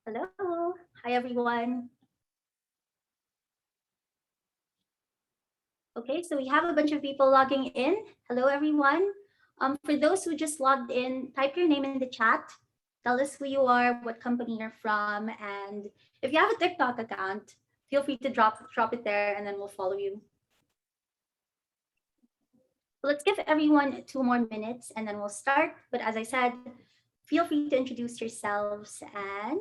Hello. Hi, everyone. Okay, so we have a bunch of people logging in. Hello, everyone. For those who just logged in, type your name in the chat. Tell us who you are, what company you're from, and if you have a TikTok account, feel free to drop it there, and then we'll follow you. Let's give everyone 2 more minutes, and then we'll start. But as I said, feel free to introduce yourselves and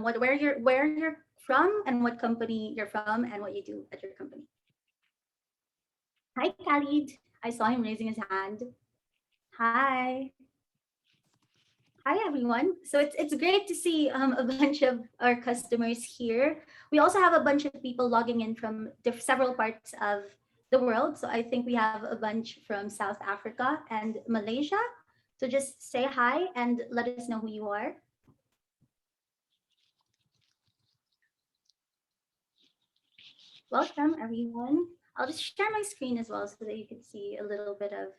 where you're from and what company you're from and what you do at your company. Hi, Khalid. I saw him raising his hand. Hi. Hi, everyone. So it's great to see a bunch of our customers here. We also have a bunch of people logging in from several parts of the world. So I think we have a bunch from South Africa and Malaysia. So just say hi and let us know who you are. Welcome, everyone. I'll just share my screen as well so that you can see a little bit of.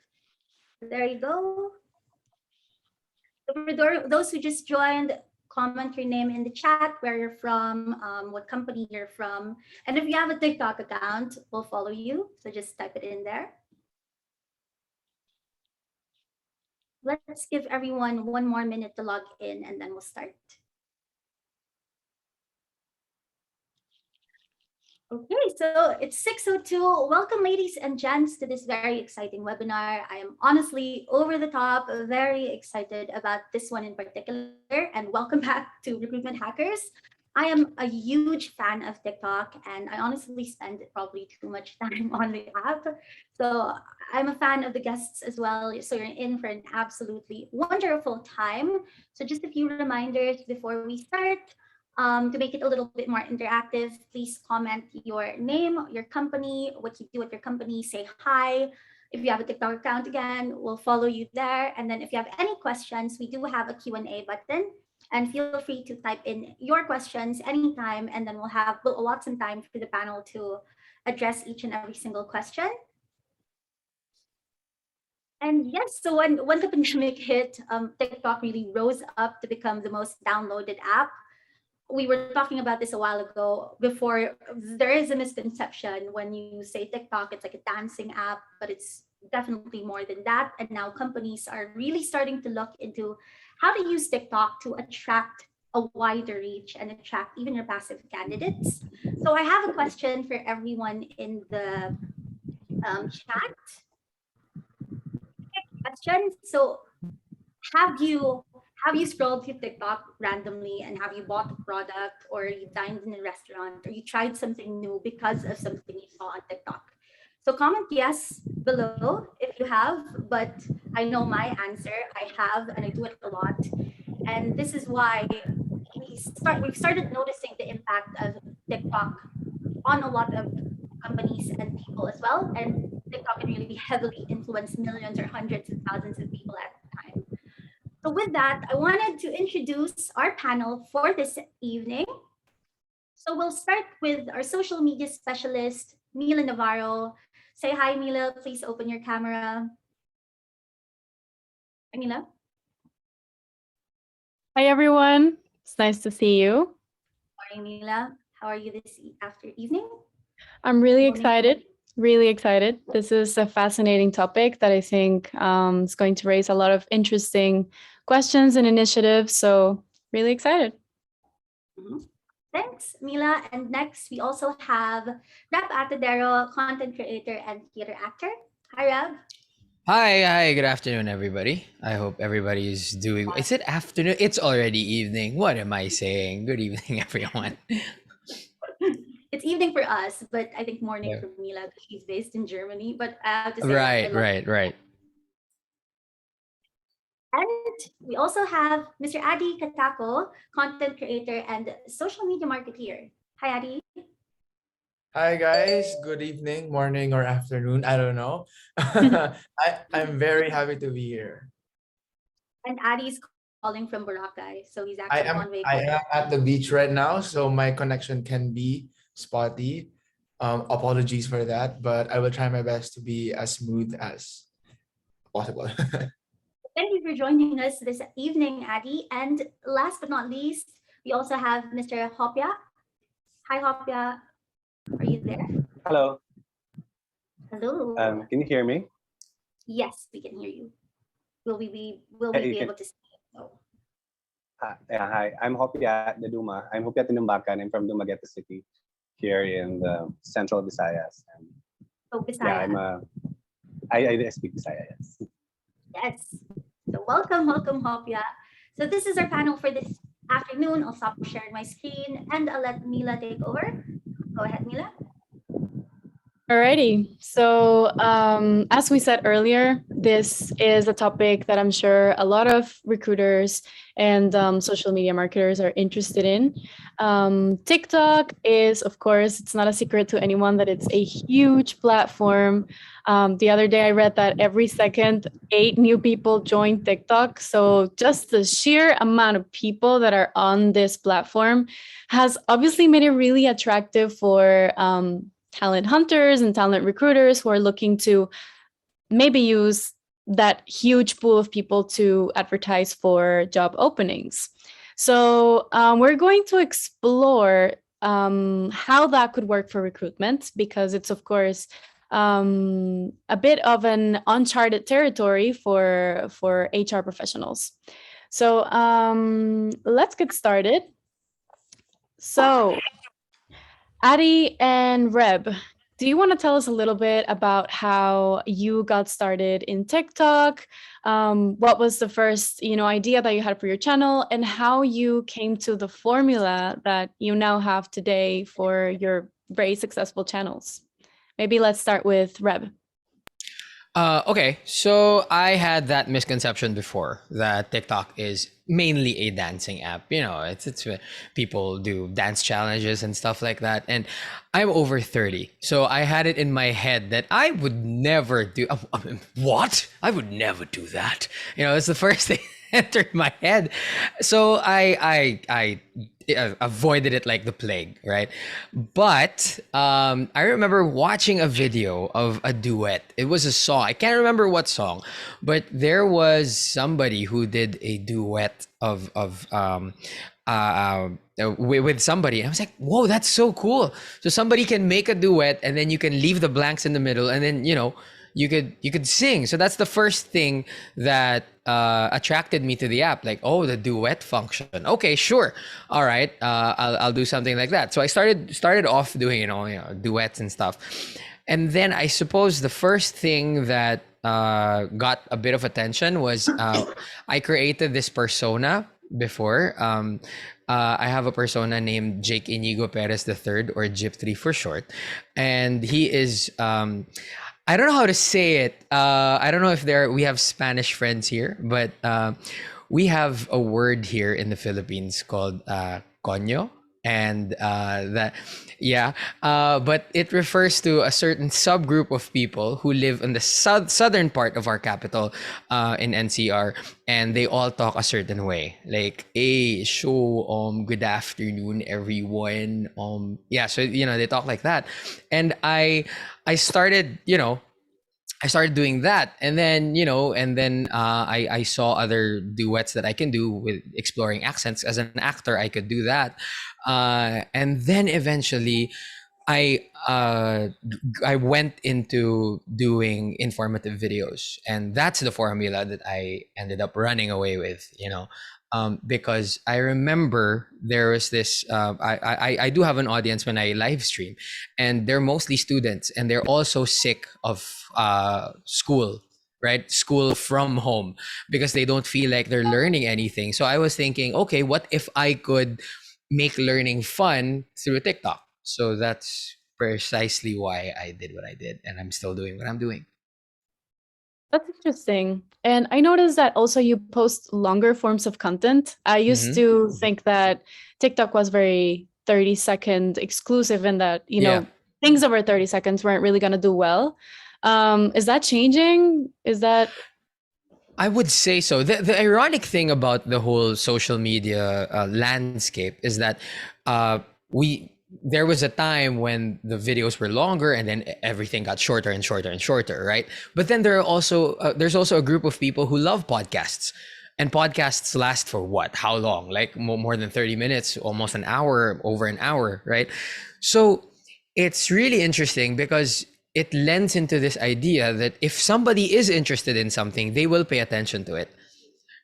There you go. So for those who just joined, comment your name in the chat, where you're from, what company you're from. And if you have a TikTok account, we'll follow you. So just type it in there. Let's give everyone 1 more minute to log in and then we'll start. Okay, so it's 6:02. Welcome, ladies and gents, to this very exciting webinar. I am honestly over the top, very excited about this one in particular. And welcome back to Recruitment Hackers. I am a huge fan of TikTok, and I honestly spend probably too much time on the app. So I'm a fan of the guests as well. So you're in for an absolutely wonderful time. So just a few reminders before we start. To make it a little bit more interactive, please comment your name, your company, what you do at your company, say hi. If you have a TikTok account, again, we'll follow you there. And then if you have any questions, we do have a Q&A button. And feel free to type in your questions anytime, and then we'll allot some time for the panel to address each and every single question. And yes, so when the pandemic hit, TikTok really rose up to become the most downloaded app. We were talking about this a while ago. Before, there is a misconception when you say TikTok, it's like a dancing app, but it's definitely more than that. And now companies are really starting to look into how to use TikTok to attract a wider reach and attract even your passive candidates. So I have a question for everyone in the chat. Question. So have you scrolled through TikTok randomly and have you bought a product or you dined in a restaurant or you tried something new because of something you saw on TikTok? So comment yes below if you have, but I know my answer. I have and I do it a lot. And this is why we've started noticing the impact of TikTok on a lot of companies and people as well. And TikTok can really heavily influence millions or hundreds of thousands of people at a time. So with that, I wanted to introduce our panel for this evening. So we'll start with our social media specialist, Mila Navarro. Say hi, Mila. Please open your camera. Hi, Mila. Hi, everyone. It's nice to see you. Morning, Mila. How are you this evening? I'm really excited. Really excited. This is a fascinating topic that I think is going to raise a lot of interesting questions and initiatives. So really excited. Thanks, Mila. And next, we also have Rab Atadero, content creator and theater actor. Hi, Rab. Hi, good afternoon, everybody. I hope everybody is doing. Is it afternoon? It's already evening. What am I saying? Good evening, everyone. It's evening for us, but I think morning Yeah. for Mila because she's based in Germany. But I have to say, Right. And we also have Mr. Adi Katako, content creator and social media marketeer. Hi, Adi. Hi guys, good evening, morning, or afternoon. I don't know. I'm very happy to be here. And Adi's calling from Boracay, so he's I actually am on I vacation. am at the beach right now, so my connection can be spotty. Apologies for that, but I will try my best to be as smooth as possible. Thank you for joining us this evening, Adi. And last but not least, We also have Mr. Hopya. Hi, Hopya. Are you there? Hello. Hello. Can you hear me? Yes, we can hear you. Will Yeah, we you be can. able to see you? Oh, Yeah, hi. I'm Hopiat de Duma. I'm Hopiat Tinumbakan. I'm from Dumaguete City here in the central Visayas. And oh, yeah, Bisaya. I speak Bisaya, yes. Yes. So welcome, Hopya. So this is our panel for this afternoon. I'll stop sharing my screen and I'll let Mila take over. Go ahead, Mila. Alrighty. So, as we said earlier, this is a topic that I'm sure a lot of recruiters and social media marketers are interested in. TikTok is, of course, it's not a secret to anyone that it's a huge platform. The other day, I read that every second, 8 new people join TikTok. So, just the sheer amount of people that are on this platform has obviously made it really attractive for talent hunters and talent recruiters who are looking to maybe use that huge pool of people to advertise for job openings. So we're going to explore how that could work for recruitment, because it's, of course, a bit of an uncharted territory for HR professionals. So let's get started. So Addie and Reb, do you want to tell us a little bit about how you got started in TikTok? What was the first, idea that you had for your channel, and how you came to the formula that you now have today for your very successful channels? Maybe let's start with Reb. Okay, so I had that misconception before that TikTok is mainly a dancing app. It's people do dance challenges and stuff like that. And I'm over 30, so I had it in my head that I would never do. What? I would never do that. It's the first thing that entered my head. So I avoided it like the plague, right? But I remember watching a video of a duet. It was a song. I can't remember what song, but there was somebody who did a duet with somebody. And I was like, whoa, that's so cool. So somebody can make a duet, and then you can leave the blanks in the middle, and then you could sing. So that's the first thing that attracted me to the app. Like, oh, the duet function. Okay, sure. All right. I'll do something like that. So I started off doing duets and stuff, and then I suppose the first thing that got a bit of attention was I created this persona before. I have a persona named Jake Inigo Perez III, or Jip3 for short, and he is. I don't know how to say it. I don't know if we have Spanish friends here, but we have a word here in the Philippines called coño, and but it refers to a certain subgroup of people who live in the southern part of our capital, in NCR, and they all talk a certain way, like, hey, good afternoon everyone, so they talk like that. And I started doing that, and then I saw other duets that I can do with exploring accents. As an actor, I could do that, and then eventually I went into doing informative videos, and that's the formula that I ended up running away with, because I remember there was this. I do have an audience when I live stream, and they're mostly students, and they're also sick of school. Right, school from home, because they don't feel like they're learning anything. So I was thinking, okay, what if I could make learning fun through TikTok? So that's precisely why I did what I did, and I'm still doing what I'm doing. That's interesting. And I noticed that also you post longer forms of content. I used to think that TikTok was very 30-second exclusive, and that, things over 30 seconds weren't really going to do well. Is that changing? I would say so. The ironic thing about the whole social media landscape is that there was a time when the videos were longer, and then everything got shorter and shorter and shorter, right? But then there's also a group of people who love podcasts. And podcasts last for what? How long? Like more than 30 minutes, almost an hour, over an hour, right? So it's really interesting because it lends into this idea that if somebody is interested in something, they will pay attention to it,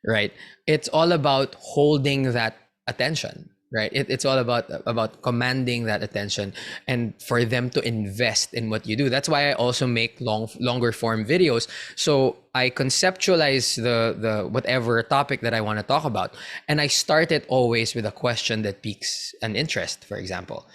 right? It's all about holding that attention, right? It's all about commanding that attention and for them to invest in what you do. That's why I also make longer form videos. So I conceptualize the whatever topic that I want to talk about, and I start it always with a question that piques an interest, for example,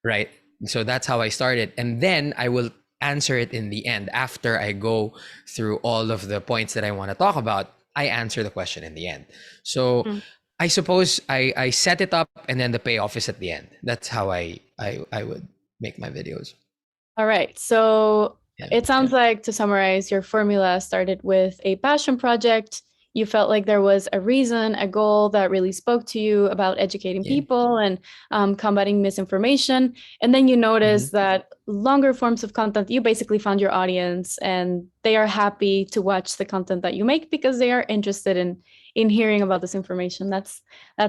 right? So that's how I started, and then I will answer it in the end after I go through all of the points that I want to talk about. I answer the question in the end. So Mm. I suppose I set it up and then the payoff is at the end. That's how I would make my videos. All right. So Yeah. it sounds like, to summarize, your formula started with a passion project. You felt like there was a reason, a goal that really spoke to you about educating Yeah. people and combating misinformation. And then you noticed that longer forms of content, you basically found your audience and they are happy to watch the content that you make because they are interested in hearing about this information. That's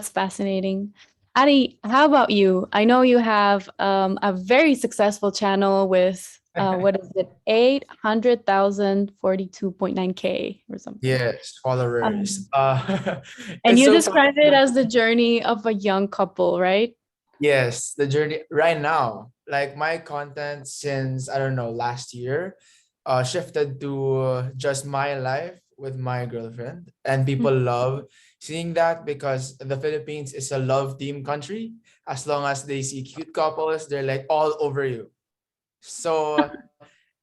fascinating. Ari, how about you? I know you have a very successful channel with what is it, 800,042.9K or something. Yes, followers. Um, and It's you so describe it funny. as the journey of a young couple, right? Yes, the journey right now. Like my content since I don't know last year, shifted to just my life with my girlfriend, and people love seeing that because the Philippines is a love team country. As long as they see cute couples, they're like all over you. So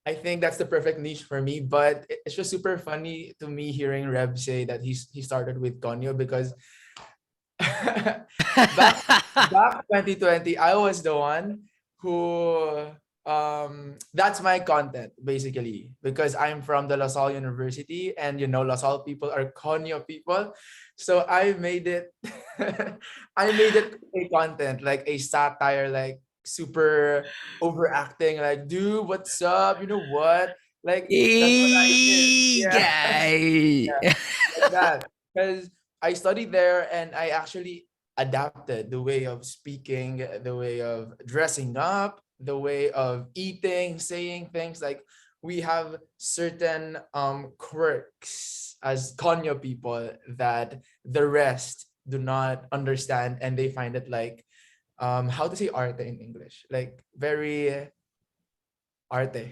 I think that's the perfect niche for me. But it's just super funny to me hearing Reb say that he started with Tonyo because back back 2020, I was the one who that's my content basically because I'm from the LaSalle University, and LaSalle people are Conyo people. So I made it I made it a content like a satire, like super overacting, like dude, what's up? You know what? Like that's what I did. Hey, Yeah. guy. Yeah, like that. Because I studied there and I actually adapted the way of speaking, the way of dressing up, the way of eating, saying things. Like we have certain quirks as Konyo people that the rest do not understand, and they find it like how to say arte in English? Like very arte.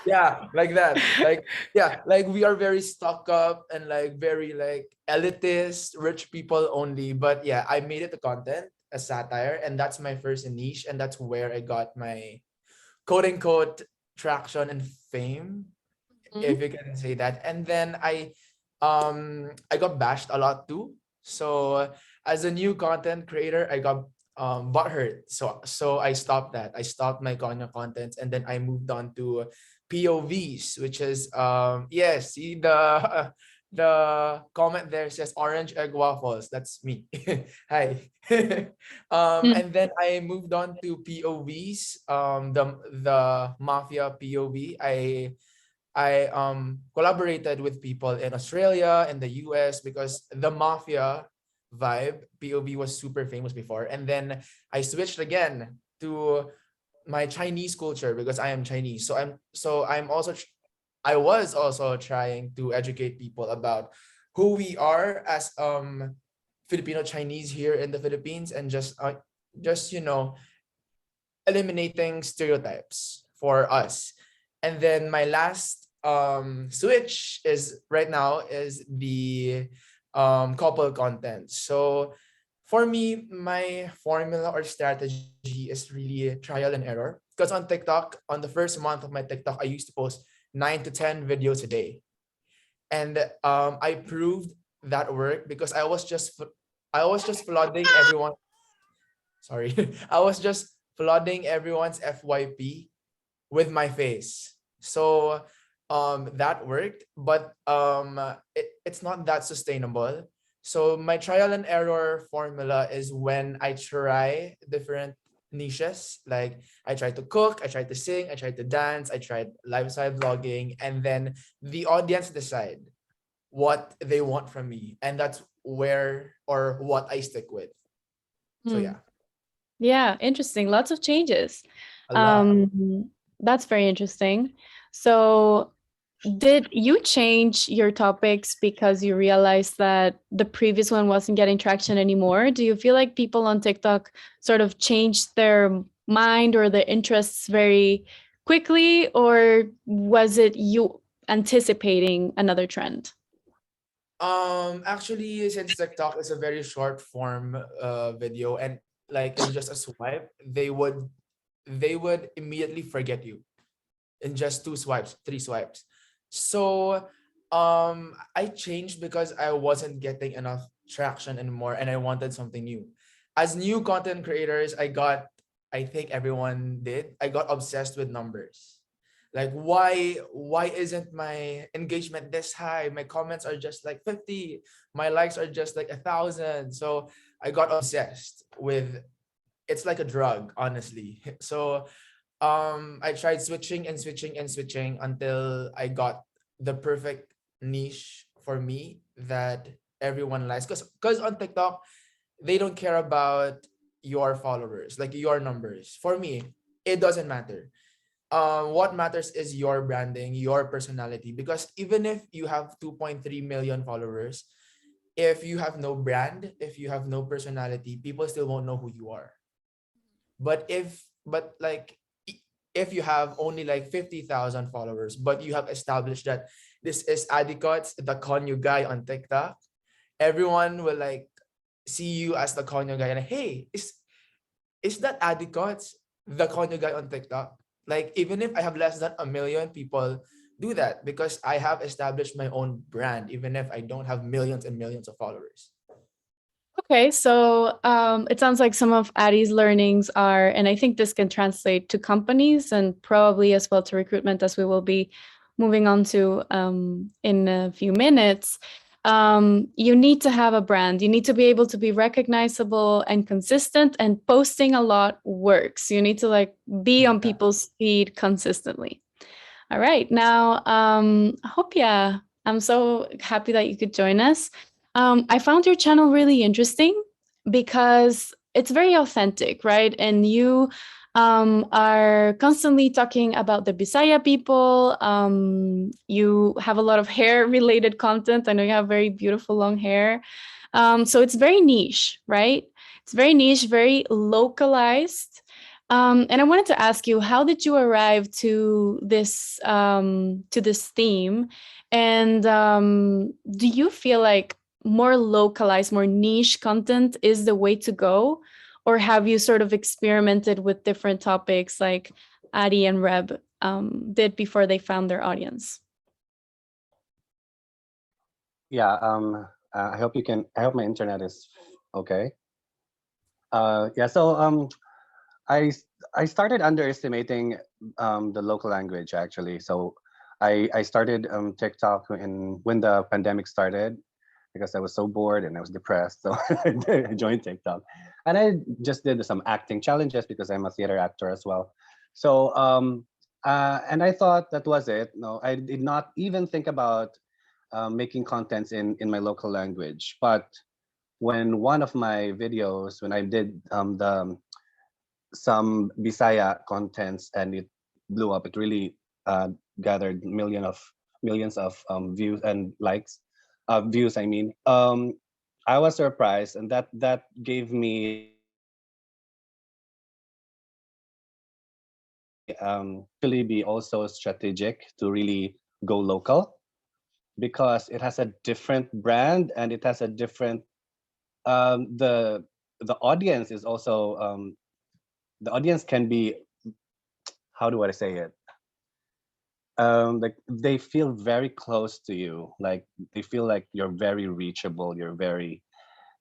Yeah, like that. Like, yeah, like we are very stuck up and like very like elitist, rich people only. But yeah, I made it a content, a satire, and that's my first niche, and that's where I got my quote unquote traction and fame, if you can say that. And then I got bashed a lot too. So as a new content creator, I got butthurt. So I stopped that. I stopped my Konya contents, and then I moved on to POVs, which is yes, see the the comment there says orange egg waffles. That's me. Hi. Mm. And then I moved on to POVs, the mafia POV. I collaborated with people in Australia and the US because the mafia vibe POV was super famous before. And then I switched again to my Chinese culture because I am Chinese. I was also trying to educate people about who we are as Filipino Chinese here in the Philippines, and just eliminating stereotypes for us. And then my last switch is right now is the couple content. So for me, my formula or strategy is really trial and error. Because on TikTok, on the first month of my TikTok, I used to post 9 to 10 videos a day. And I proved that work because I was just flooding everyone. Sorry. I was just flooding everyone's FYP with my face. So that worked, but it's not that sustainable. So my trial and error formula is when I try different niches. Like I tried to cook, I tried to sing, I tried to dance, I tried lifestyle vlogging, and then the audience decide what they want from me, and that's where or what I stick with. So Hmm. yeah, Yeah, interesting. Lots of changes. a lot. That's very interesting. So, did you change your topics because you realized that the previous one wasn't getting traction anymore? Do you feel like people on TikTok sort of changed their mind or their interests very quickly, or was it you anticipating another trend? Actually, since TikTok is a very short form video, and like in just a swipe, they would immediately forget you in just two swipes, three swipes. So I changed because I wasn't getting enough traction anymore and I wanted something new. As new content creators, I think everyone did. I got obsessed with numbers. Like why isn't my engagement this high? My comments are just like 50. My likes are just like 1,000. So I got obsessed with, it's like a drug, honestly. So I tried switching and switching and switching until I got the perfect niche for me that everyone likes, because on TikTok they don't care about your followers, like your numbers. For me, it doesn't matter. What matters is your branding, your personality, because even if you have 2.3 million followers, if you have no brand, if you have no personality, people still won't know who you are. But like if you have only like 50,000 followers, but you have established that this is Adicot, the Konyo guy on TikTok, everyone will like see you as the Konyo guy and hey, is that Adicot, the Konyo guy on TikTok? Like even if I have less than a million people do that because I have established my own brand, even if I don't have millions and millions of followers. Okay, so it sounds like some of Addie's learnings are, and I think this can translate to companies and probably as well to recruitment, as we will be moving on to in a few minutes. You need to have a brand. You need to be able to be recognizable and consistent, and posting a lot works. You need to like be on Yeah. people's feed consistently. All right. Now, hope, yeah, I'm so happy that you could join us. I found your channel really interesting because it's very authentic, right? And you are constantly talking about the Bisaya people. You have a lot of hair related content. I know you have very beautiful long hair. So it's very niche, right? It's very niche, very localized. And I wanted to ask you, how did you arrive to this theme? And do you feel like more localized, more niche content is the way to go, or have you sort of experimented with different topics like Adi and Reb did before they found their audience? Yeah. I hope you can. I hope my internet is okay. Yeah. So I I started underestimating the local language actually. So I started TikTok when the pandemic started because I was so bored and I was depressed. So I joined TikTok, and I just did some acting challenges because I'm a theater actor as well. So and I thought that was it. No, I did not even think about making contents in my local language. But when one of my videos, when I did the some Bisaya contents and it blew up. It really gathered millions of views and likes, views. I mean, I was surprised, and that gave me actually be also strategic to really go local because it has a different brand and it has a different the audience is also the audience can be, how do I say it, like they feel very close to you, like they feel like you're very reachable, you're very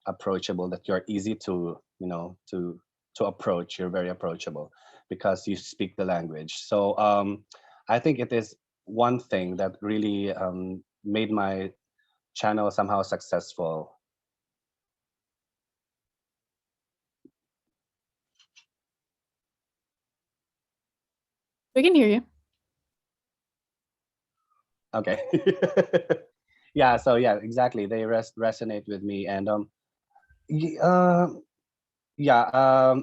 approachable, that you're easy to, to approach, you're very approachable because you speak the language. So I think it is one thing that really made my channel somehow successful. We can hear you. Okay. yeah, so yeah, exactly. They resonate with me, and y- uh, yeah,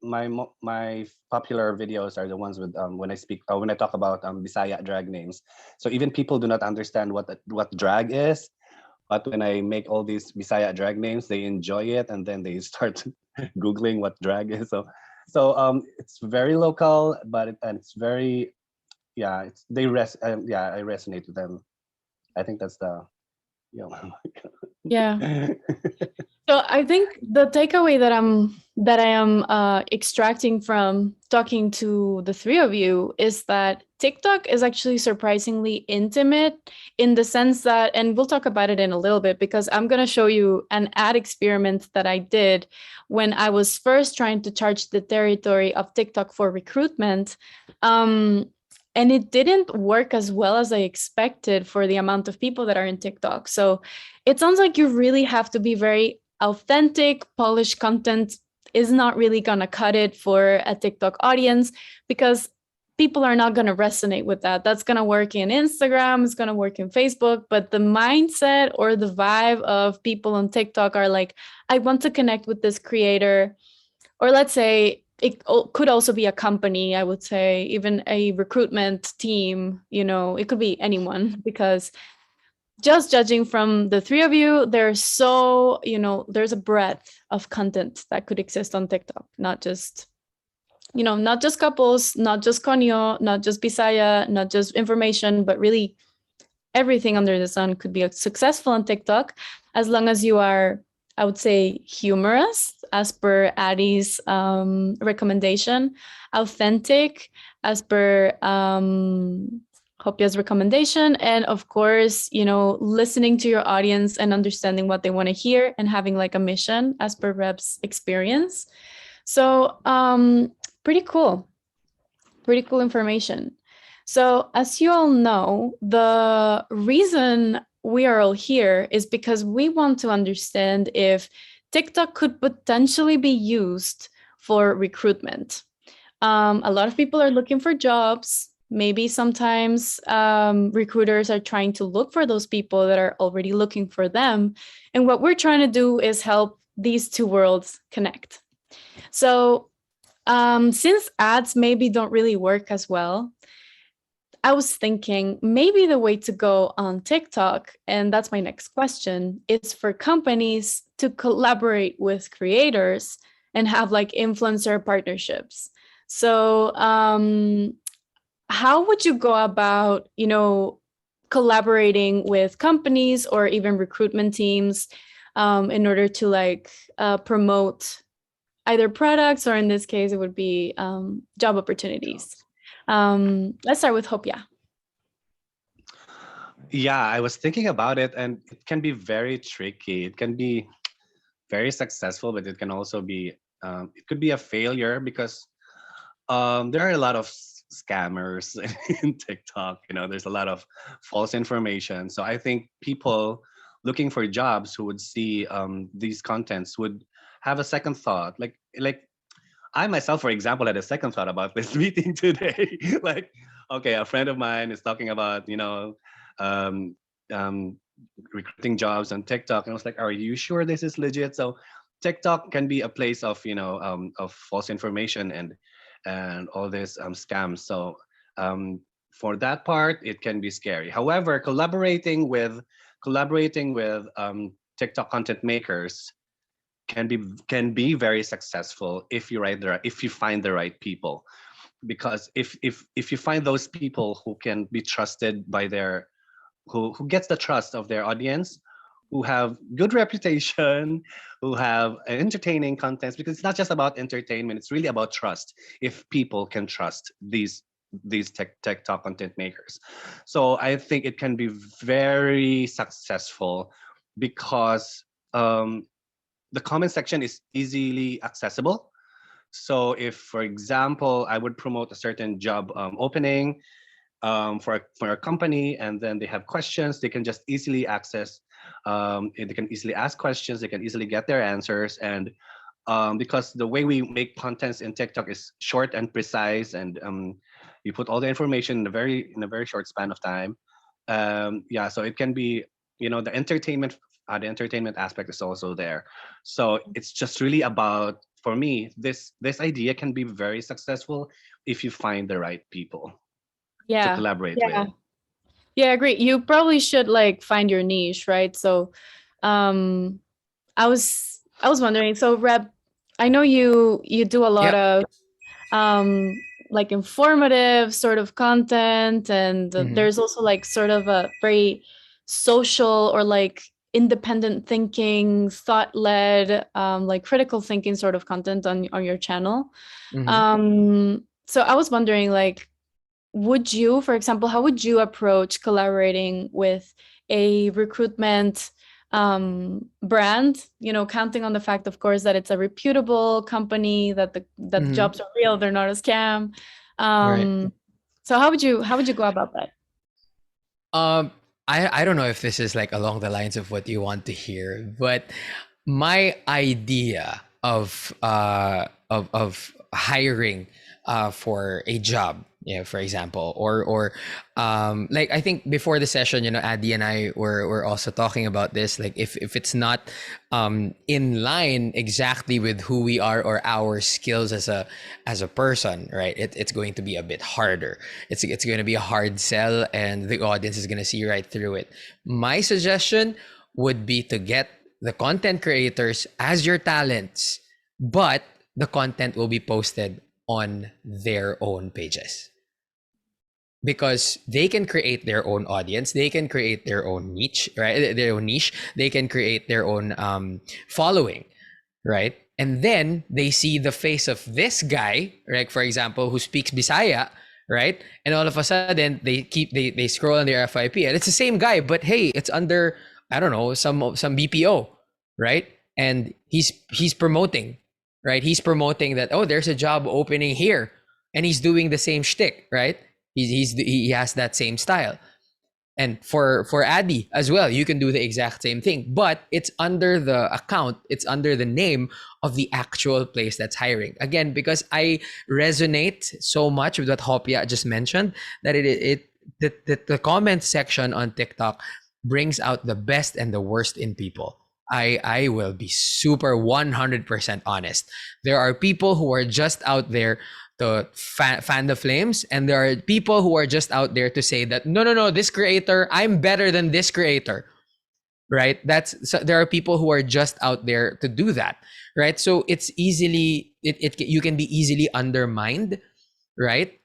my popular videos are the ones with when I speak when I talk about Bisaya drag names. So even people do not understand what drag is, but when I make all these Bisaya drag names, they enjoy it, and then they start googling what drag is. So it's very local, but and it's very yeah, it's they yeah, I resonate with them. I think that's the you Yeah. know. So I think the takeaway that I am extracting from talking to the three of you is that TikTok is actually surprisingly intimate in the sense that, and we'll talk about it in a little bit because I'm going to show you an ad experiment that I did when I was first trying to charge the territory of TikTok for recruitment. And it didn't work as well as I expected for the amount of people that are in TikTok. So it sounds like you really have to be very authentic, polished content is not really going to cut it for a TikTok audience because people are not going to resonate with that. That's going to work in Instagram, it's going to work in Facebook, but the mindset or the vibe of people on TikTok are like, I want to connect with this creator. Or let's say it could also be a company, I would say, even a recruitment team, it could be anyone because just judging from the three of you, there's a breadth of content that could exist on TikTok, not just couples, not just Konyo, not just Bisaya, not just information, but really everything under the sun could be successful on TikTok as long as you are, I would say, humorous as per Addie's recommendation, authentic as per Hopya's recommendation, and of course, listening to your audience and understanding what they want to hear and having like a mission as per Reb's experience. So pretty cool. Pretty cool information. So, as you all know, the reason we are all here is because we want to understand if TikTok could potentially be used for recruitment. A lot of people are looking for jobs. Maybe sometimes recruiters are trying to look for those people that are already looking for them. And what we're trying to do is help these two worlds connect. So, since ads maybe don't really work as well, I was thinking maybe the way to go on TikTok, and that's my next question, is for companies to collaborate with creators and have like influencer partnerships. So, how would you go about, collaborating with companies or even recruitment teams in order to like promote either products or in this case, it would be job opportunities. Let's start with Hopia. Yeah, I was thinking about it, and it can be very tricky. It can be very successful, but it can also be it could be a failure because there are a lot of scammers in TikTok. There's a lot of false information. So I think people looking for jobs who would see these contents would have a second thought. Like I myself, for example, had a second thought about this meeting today. Like, okay, a friend of mine is talking about, um, um, recruiting jobs on TikTok, and I was like, "Are you sure this is legit?" So, TikTok can be a place of, of false information and all this scams. So, um, for that part, it can be scary. However, collaborating with TikTok content makers can be very successful if you find the right people, because if you find those people who can be trusted by who gets the trust of their audience, who have good reputation, who have entertaining contents, because it's not just about entertainment, it's really about trust. If people can trust these TikTok content makers, so I think it can be very successful because the comment section is easily accessible. So if, for example, I would promote a certain job opening for a company, and then they have questions, they can just easily access. They can easily ask questions. They can easily get their answers, and because the way we make contents in TikTok is short and precise, and you put all the information in a very short span of time. Yeah, so it can be the entertainment aspect is also there. So it's just really about, for me, this idea can be very successful if you find the right people to Yeah. collaborate Yeah. with. Yeah, I agree. You probably should like find your niche, right? So um I was wondering, so Reb, I know you do a lot Yep. of um like informative sort of content, and Mm-hmm. there's also like sort of a very social or like independent thinking, thought led, like critical thinking sort of content on your channel. Mm-hmm. So I was wondering, like, would you, for example, how would you approach collaborating with a recruitment brand, counting on the fact, of course, that it's a reputable company, that the Mm-hmm. jobs are real, they're not a scam. Right. So how would you go about that? Um, I don't know if this is like along the lines of what you want to hear, but my idea of hiring for a job, for example, or like I think before the session, Addy and I were also talking about this. Like if it's not in line exactly with who we are or our skills as a person, right? It's going to be a bit harder. It's going to be a hard sell, and the audience is going to see right through it. My suggestion would be to get the content creators as your talents, but the content will be posted on their own pages, because they can create their own audience, they can create their own niche, right? Their own niche, they can create their own following, right? And then they see the face of this guy, right? For example, who speaks Bisaya, right? And all of a sudden they scroll on their FYP, and it's the same guy, but hey, it's under, I don't know, some BPO, right? And he's promoting, right? He's promoting that, oh, there's a job opening here, and he's doing the same shtick, right? He has that same style. And for Addy as well, you can do the exact same thing, but it's under the account, it's under the name of the actual place that's hiring. Again, because I resonate so much with what Hopia just mentioned, that the comment section on TikTok brings out the best and the worst in people. I will be super 100% honest. There are people who are just out there to fan the flames, and there are people who are just out there to say that no, this creator, I'm better than this creator, right? There are people who are just out there to do that, right? So it's easily you can be easily undermined, right?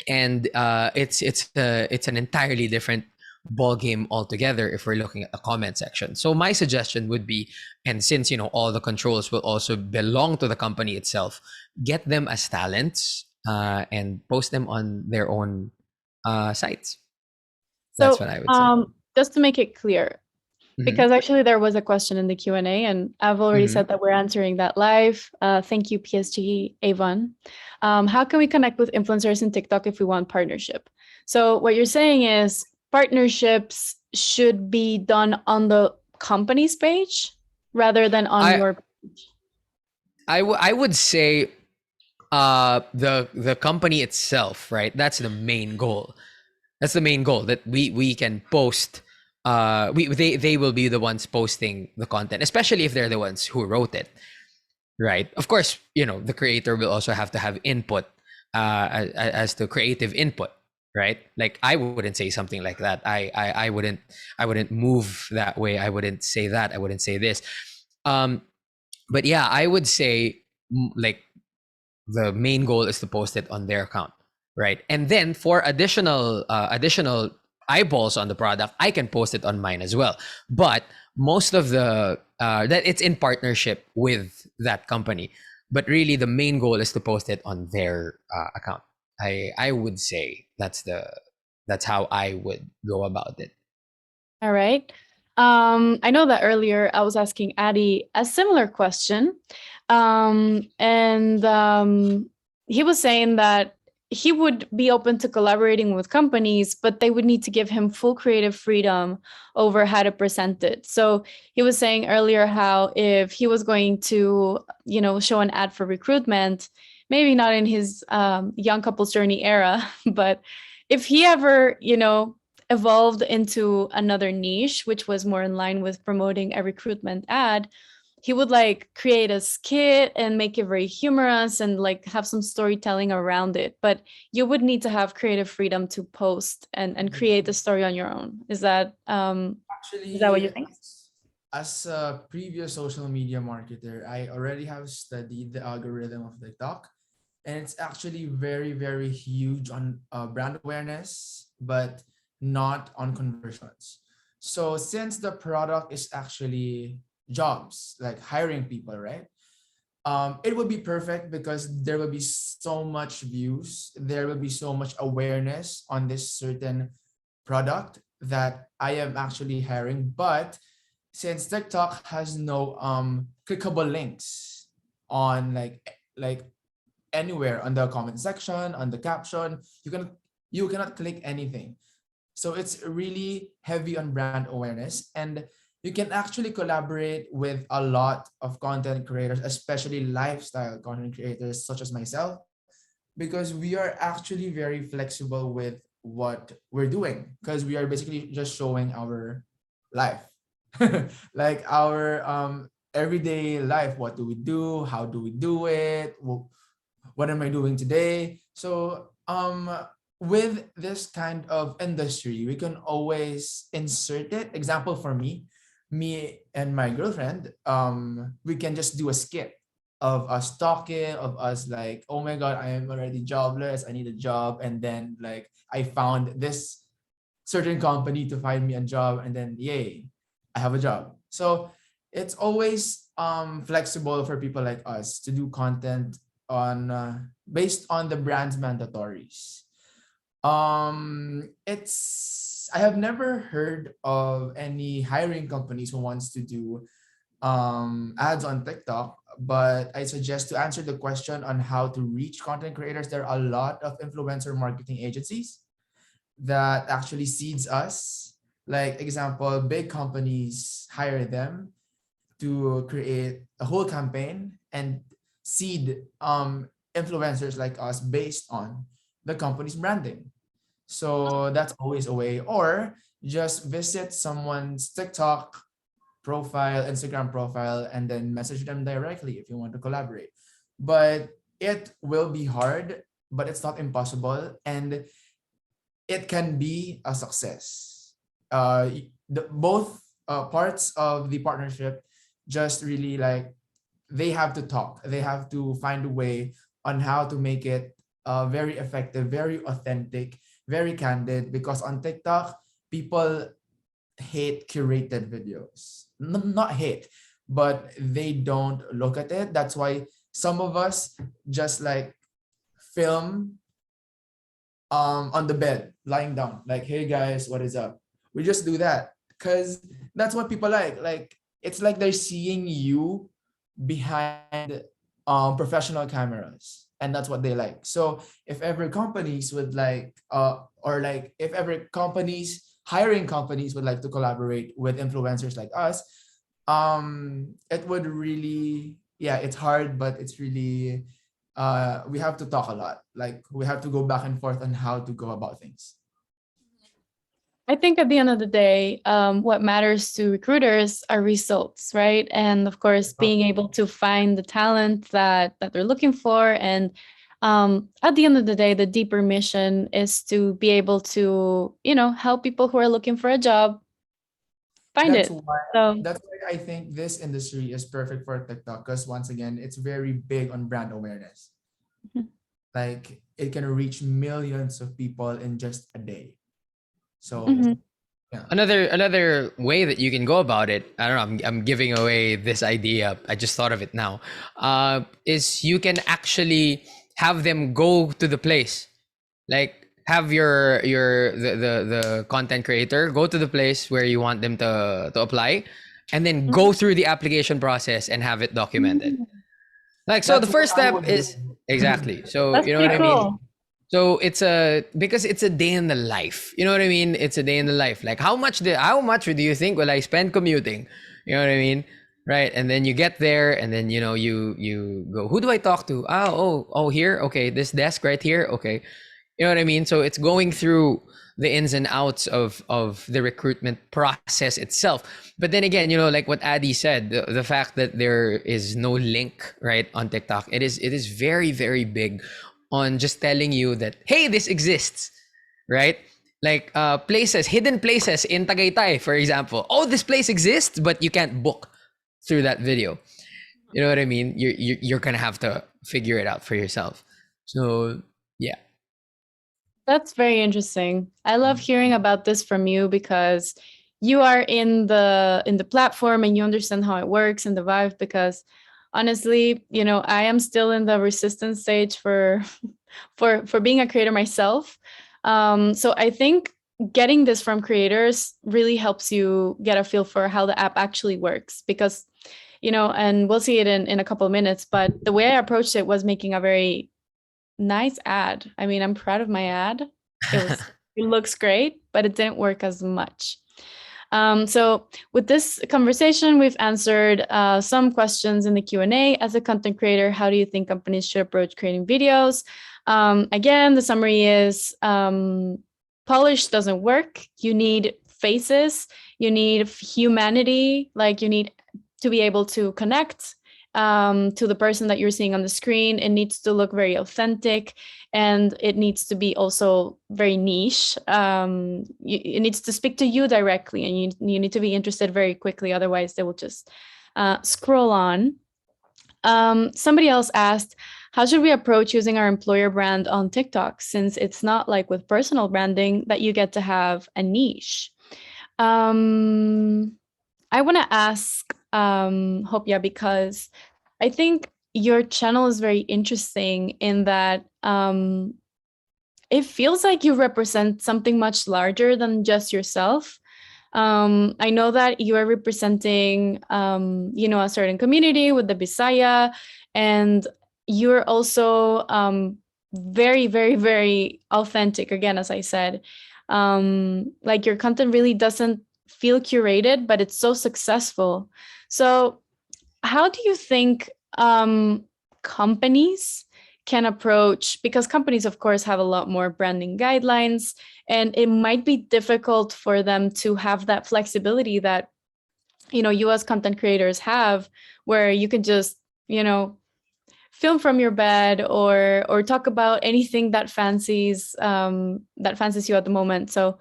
And it's an entirely different ball game altogether if we're looking at the comment section. So my suggestion would be, and since all the controls will also belong to the company itself, get them as talents and post them on their own sites. That's So what I would say. just to make it clear, Mhm. because actually there was a question in the Q&A, and I've already Mhm. said that we're answering that live. Thank you, PSG Avon. How can we connect with influencers in TikTok if we want partnership? So what you're saying is partnerships should be done on the company's page rather than on I your page. I would say the company itself, right? That's the main goal. That's the main goal, that we can post. They will be the ones posting the content, especially if they're the ones who wrote it, right? Of course, the creator will also have to have input as to creative input, right? Like I wouldn't say something like that. I wouldn't move that way. I wouldn't say that. I wouldn't say this. But yeah, I would say like the main goal is to post it on their account, right? And then for additional eyeballs on the product, I can post it on mine as well. But most of the that it's in partnership with that company. But really, the main goal is to post it on their account. I would say that's how I would go about it. All right. I know that earlier I was asking Addy a similar question. And he was saying that he would be open to collaborating with companies, but they would need to give him full creative freedom over how to present it. So he was saying earlier how if he was going to, show an ad for recruitment, maybe not in his young couples journey era, but if he ever, evolved into another niche, which was more in line with promoting a recruitment ad, he would like create a skit and make it very humorous and like have some storytelling around it. But you would need to have creative freedom to post and create the story on your own. Is that what you Actually, think? as a previous social media marketer, I already have studied the algorithm of TikTok, and it's actually very, very huge on brand awareness, but not on conversions. So since the product is actually jobs, like hiring people, right? It would be perfect because there will be so much views, there will be so much awareness on this certain product that I am actually hiring. But since TikTok has no clickable links on like anywhere on the comment section, on the caption, you cannot click anything. So it's really heavy on brand awareness, and you can actually collaborate with a lot of content creators, especially lifestyle content creators such as myself, because we are actually very flexible with what we're doing because we are basically just showing our life. Like our everyday life. What do we do? How do we do it? What am I doing today? So with this kind of industry, we can always insert it. Example for me and my girlfriend, we can just do a skit of us talking, of us like, oh my god, I am already jobless, I need a job, and then like I found this certain company to find me a job, and then yay, I have a job. So it's always flexible for people like us to do content on based on the brand's mandatories. It's I have never heard of any hiring companies who wants to do ads on TikTok, but I suggest to answer the question on how to reach content creators, there are a lot of influencer marketing agencies that actually seeds us. Like example, big companies hire them to create a whole campaign and seed influencers like us based on the company's branding. So that's always a way. Or just visit someone's TikTok profile, Instagram profile, and then message them directly if you want to collaborate. But it will be hard, but it's not impossible. And it can be a success. Both parts of the partnership just really like they have to talk. They have to find a way on how to make it very effective, very authentic, very candid. Because on TikTok, people hate curated videos. Not hate, but they don't look at it. That's why some of us just like film on the bed, lying down, like, hey guys, what is up? We just do that because that's what people like. Like it's like they're seeing you behind professional cameras, and that's what they like. So if ever companies would like or like if ever companies hiring companies would like to collaborate with influencers like us, it would really, yeah, it's hard, but it's really we have to talk a lot. Like we have to go back and forth on how to go about things. I think at the end of the day, what matters to recruiters are results, right? And of course, being able to find the talent that they're looking for. And at the end of the day, the deeper mission is to be able to, help people who are looking for a job find That's it. why So, that's why I think this industry is perfect for TikTok because once again, it's very big on brand awareness. Mhm. Like it can reach millions of people in just a day. So Mhm. yeah. Another way that you can go about it, I don't know, I'm giving away this idea, I just thought of it now, is you can actually have them go to the place, like have the content creator go to the place where you want them to apply, and then go through the application process and have it documented. Mhm. Like, so the That's what first I step would is do. exactly, so That's you know what pretty I mean. cool. So it's a, because it's a day in the life. You know what I mean? It's a day in the life. Like how much do you think will I spend commuting? You know what I mean? Right. And then you get there and then you go, who do I talk to? Oh, here. Okay. This desk right here. Okay. You know what I mean? So it's going through the ins and outs of the recruitment process itself. But then again, like what Adi said, the fact that there is no link right on TikTok, it is very, very big on just telling you that, hey, this exists, right? Like places, hidden places in Tagaytay, for example. Oh, this place exists, but you can't book through that video. You know what I mean? You're gonna have to figure it out for yourself. So yeah. That's very interesting. I love hearing about this from you because you are in the platform and you understand how it works and the vibe. Because honestly, I am still in the resistance stage for for being a creator myself. So I think getting this from creators really helps you get a feel for how the app actually works. Because and we'll see it in a couple of minutes, but the way I approached it was making a very nice ad. I mean, I'm proud of my ad. It looks great, but it didn't work as much. So with this conversation, we've answered some questions in the Q&A. As a content creator, how do you think companies should approach creating videos? Again, the summary is polish doesn't work. You need faces. You need humanity. Like you need to be able to connect to the person that you're seeing on the screen. It needs to look very authentic, and it needs to be also very niche. It needs to speak to you directly, and you need to be interested very quickly. Otherwise, they will just scroll on. Somebody else asked, how should we approach using our employer brand on TikTok, since it's not like with personal branding that you get to have a niche? I want to ask Hopia, because I think your channel is very interesting in that it feels like you represent something much larger than just yourself. I know that you are representing, a certain community with the Bisaya, and you're also very, very, very authentic. Again, as I said, like your content really doesn't feel curated, but it's so successful. So how do you think companies can approach, because companies of course have a lot more branding guidelines, and it might be difficult for them to have that flexibility that you as content creators have, where you can just film from your bed or talk about anything that fancies you at the moment. So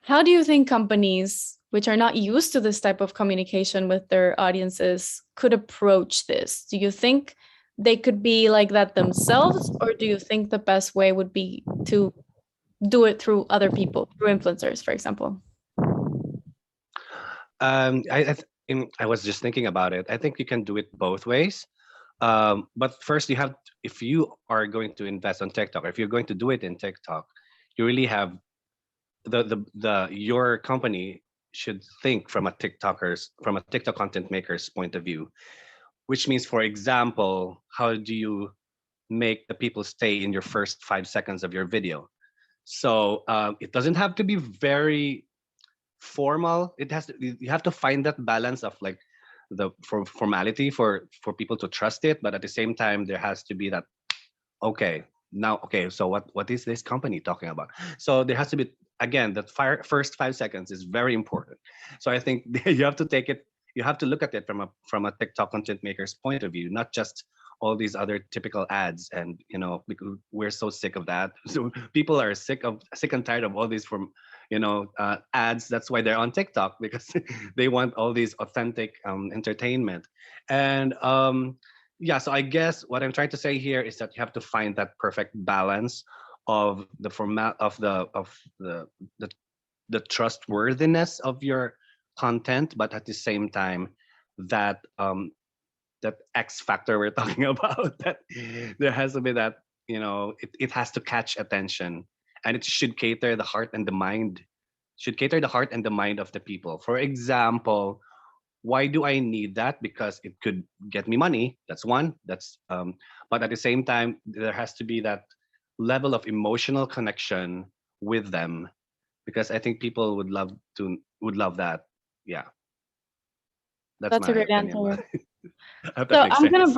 how do you think companies which are not used to this type of communication with their audiences could approach this? Do you think they could be like that themselves, or do you think the best way would be to do it through other people, through influencers, for example? I was just thinking about it. I think you can do it both ways. But first, if you are going to invest on TikTok, or if you're going to do it in TikTok, you really have your company should think from a TikTok content maker's point of view, which means, for example, how do you make the people stay in your first 5 seconds of your video? So it doesn't have to be very formal. You have to find that balance of like the formality for people to trust it, but at the same time there has to be that, okay, so what is this company talking about? So there has to be, again, that first 5 seconds is very important. So I think you have to look at it from a TikTok content maker's point of view, not just all these other typical ads. And because we're so sick of that. So people are sick and tired of all these ads. That's why they're on TikTok, because they want all these authentic entertainment. And yeah, so I guess what I'm trying to say here is that you have to find that perfect balance of the format of the trustworthiness of your content, but at the same time that that X factor we're talking about, that there has to be that, it has to catch attention, and it should cater the heart and the mind, of the people. For example, why do I need that? Because it could get me money. That's one. But at the same time, there has to be that level of emotional connection with them, because I think people would love that. Yeah, that's That's a my great opinion. answer. I hope So that makes I'm gonna sense.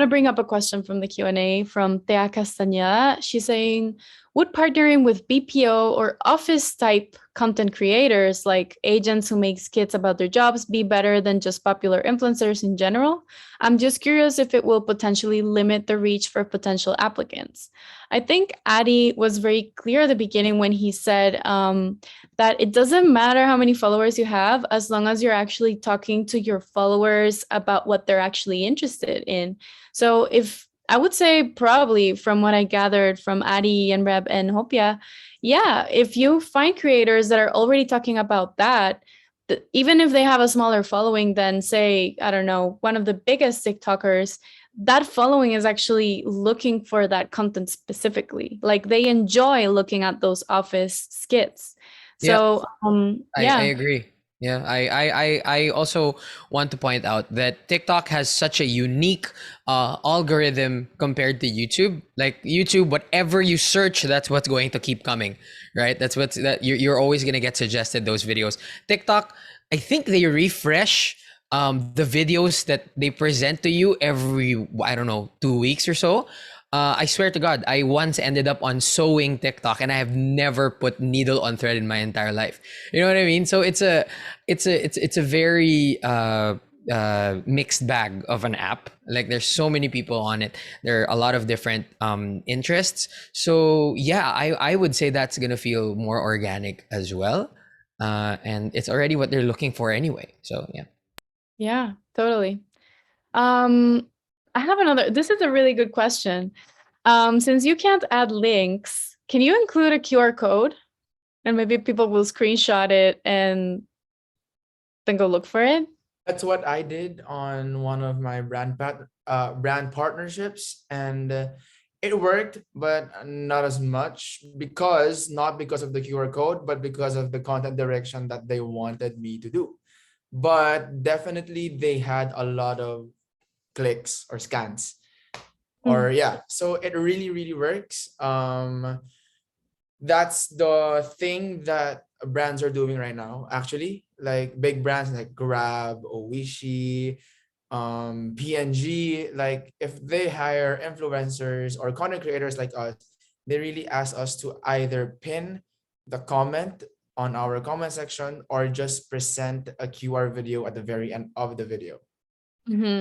bring up a question from the Q&A from Thea Castañeda. She's saying, would partnering with BPO or office type content creators like agents who make skits about their jobs be better than just popular influencers in general? I'm just curious if it will potentially limit the reach for potential applicants. I think Addy was very clear at the beginning when he said that it doesn't matter how many followers you have as long as you're actually talking to your followers about what they're actually interested in. So if I would say probably from what I gathered from Adi and Reb and Hopia, yeah, if you find creators that are already talking about that, even if they have a smaller following than say, I don't know, one of the biggest TikTokers, that following is actually looking for that content specifically. Like they enjoy looking at those office skits. Yeah. So I yeah. agree. Yeah, I also want to point out that TikTok has such a unique algorithm compared to YouTube. Like YouTube, whatever you search, that's what's going to keep coming, right? That's what's that you're always gonna get suggested those videos. TikTok, I think they refresh the videos that they present to you every, I don't know, 2 weeks or so. I swear to God, I once ended up on sewing TikTok, and I have never put needle on thread in my entire life. You know what I mean? So it's a very mixed bag of an app. Like there's so many people on it. There are a lot of different interests. So yeah, I would say that's gonna feel more organic as well. And it's already what they're looking for anyway. So yeah. Yeah, totally. Um, I have another. This is a really good question. Since you can't add links, can you include a QR code? And maybe people will screenshot it and then go look for it. That's what I did on one of my brand partnerships, and it worked, but not as much not because of the QR code, but because of the content direction that they wanted me to do. But definitely they had a lot of clicks or scans, or yeah, so it really works. That's the thing that brands are doing right now, actually, like big brands like Grab, Oishi, PNG. Like if they hire influencers or content creators like us, they really ask us to either pin the comment on our comment section or just present a QR video at the very end of the video.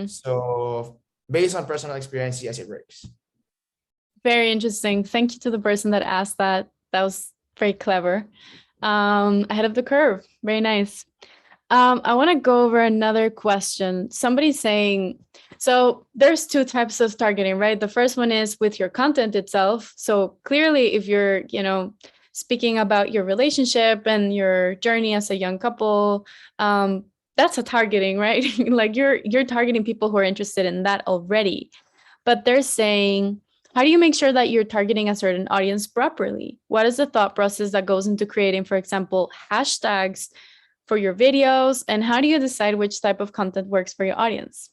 So based on personal experience, yes, it works. Very interesting. Thank you to the person that asked that. That was very clever. Ahead of the curve. Very nice. I want to go over another question. Somebody's saying, so there's two types of targeting, right? The first one is with your content itself. So clearly, if you're, speaking about your relationship and your journey as a young couple, that's a targeting, right? Like you're targeting people who are interested in that already. But they're saying, how do you make sure that you're targeting a certain audience properly? What is the thought process that goes into creating, for example, hashtags for your videos? And how do you decide which type of content works for your audience?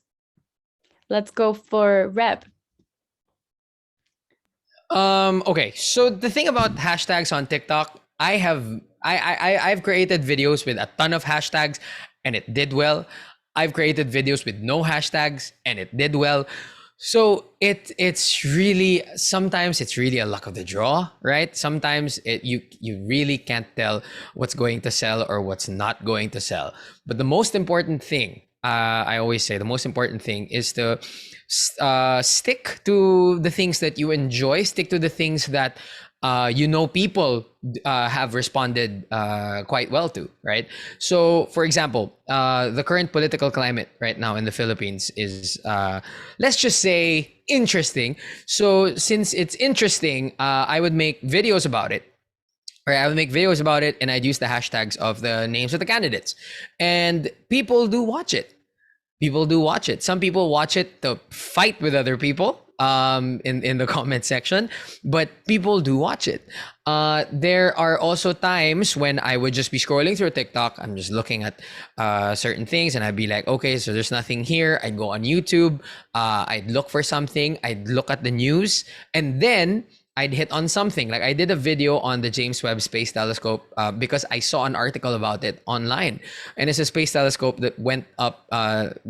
Let's go for Reb. Okay, so the thing about hashtags on TikTok, I've created videos with a ton of hashtags and it did well. I've created videos with no hashtags and it did well. So it's really, sometimes it's really a luck of the draw, right? Sometimes you really can't tell what's going to sell or what's not going to sell. But the most important thing, I always say, the most important thing is to stick to the things that you enjoy, stick to the things that people have responded quite well to, right? So, for example, the current political climate right now in the Philippines is, let's just say, interesting. So, since it's interesting, I would make videos about it. Or I would make videos about it, and I'd use the hashtags of the names of the candidates, and people do watch it. People do watch it. Some people watch it to fight with other people in the comment section, but people do watch it. There are also times when I would just be scrolling through TikTok. I'm just looking at certain things, and I'd be like, okay, so there's nothing here. I'd go on YouTube. I'd look for something. I'd look at the news, and then I'd hit on something. Like I did a video on the James Webb Space Telescope because I saw an article about it online. And it's a space telescope that went up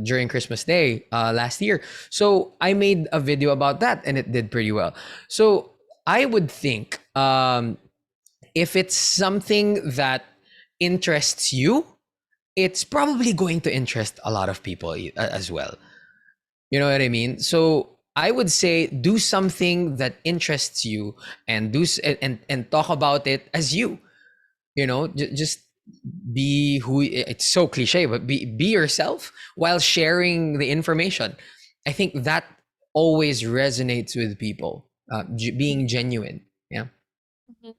during Christmas Day last year. So I made a video about that and it did pretty well. So I would think if it's something that interests you, it's probably going to interest a lot of people as well. You know what I mean? So I would say do something that interests you and and talk about it as you. Just be who. It's so cliche, but be yourself while sharing the information. I think that always resonates with people. Being genuine. Yeah. Mhm.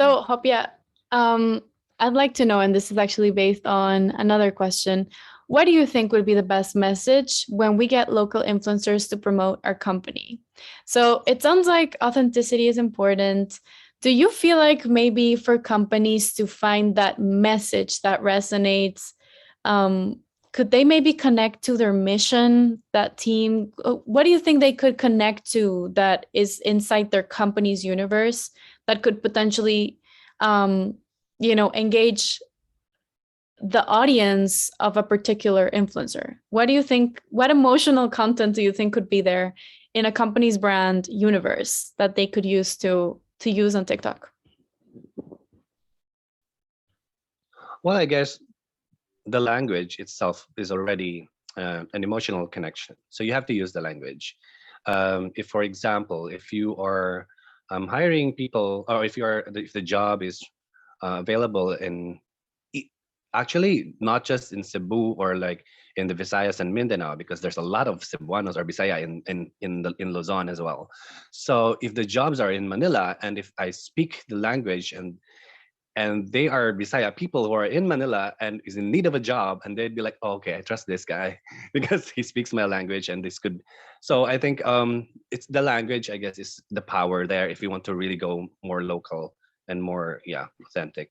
So, Hopia, um, I'd like to know, and this is actually based on another question. What do you think would be the best message when we get local influencers to promote our company? So it sounds like authenticity is important. Do you feel like maybe for companies to find that message that resonates, um, could they maybe connect to their mission, that team? What do you think they could connect to that is inside their company's universe that could potentially, um, engage the audience of a particular influencer? What do you think? What emotional content do you think could be there in a company's brand universe that they could use to use on TikTok? Well, I guess the language itself is already an emotional connection. So you have to use the language. If, for example, if you are hiring people, or if the job is available in actually not just in Cebu or like in the Visayas and Mindanao, because there's a lot of Cebuanos or Bisaya in Luzon as well. So if the jobs are in Manila and if I speak the language and they are Bisaya people who are in Manila and is in need of a job, and they'd be like, oh, okay, I trust this guy because he speaks my language, and this could. So I think it's the language, I guess, is the power there if you want to really go more local and more, authentic.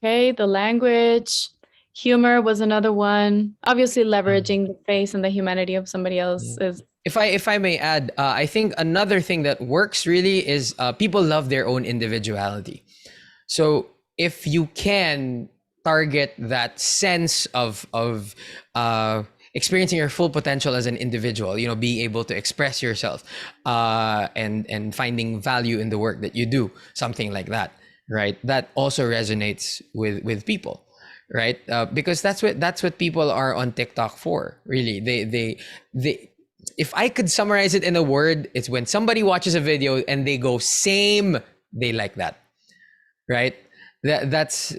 Okay, the language, humor was another one. Obviously, leveraging the face and the humanity of somebody else Yeah. is. If I may add, I think another thing that works really is people love their own individuality. So if you can target that sense of experiencing your full potential as an individual, being able to express yourself, and finding value in the work that you do, something like that, right? That also resonates with people, right? Because that's what people are on TikTok for, really. They if I could summarize it in a word, it's when somebody watches a video and they go same, they like that, right? That's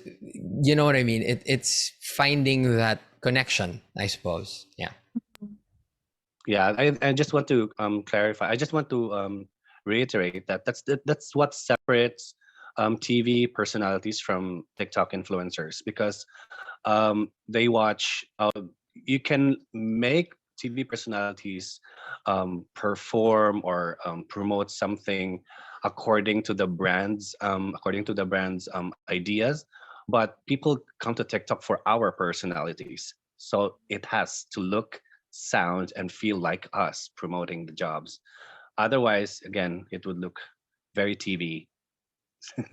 what I mean. It's finding that connection, I suppose. Yeah. Yeah, I just want to clarify. I just want to reiterate that that's what separates TV personalities from TikTok influencers, because they watch. You can make TV personalities perform or promote something according to the brand's ideas, but people come to TikTok for our personalities. So it has to look, sound, and feel like us promoting the jobs. Otherwise, again, it would look very TV.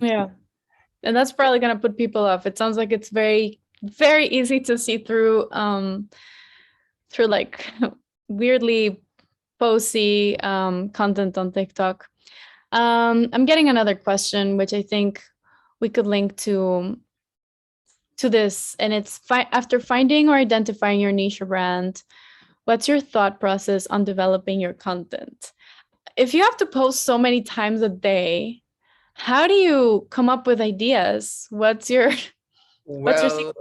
Yeah. And that's probably going to put people off. It sounds like it's very, very easy to see through like weirdly posy content on TikTok. I'm getting another question, which I think we could link to this, and it's after finding or identifying your niche or brand, what's your thought process on developing your content? If you have to post so many times a day, how do you come up with ideas? What's your Well,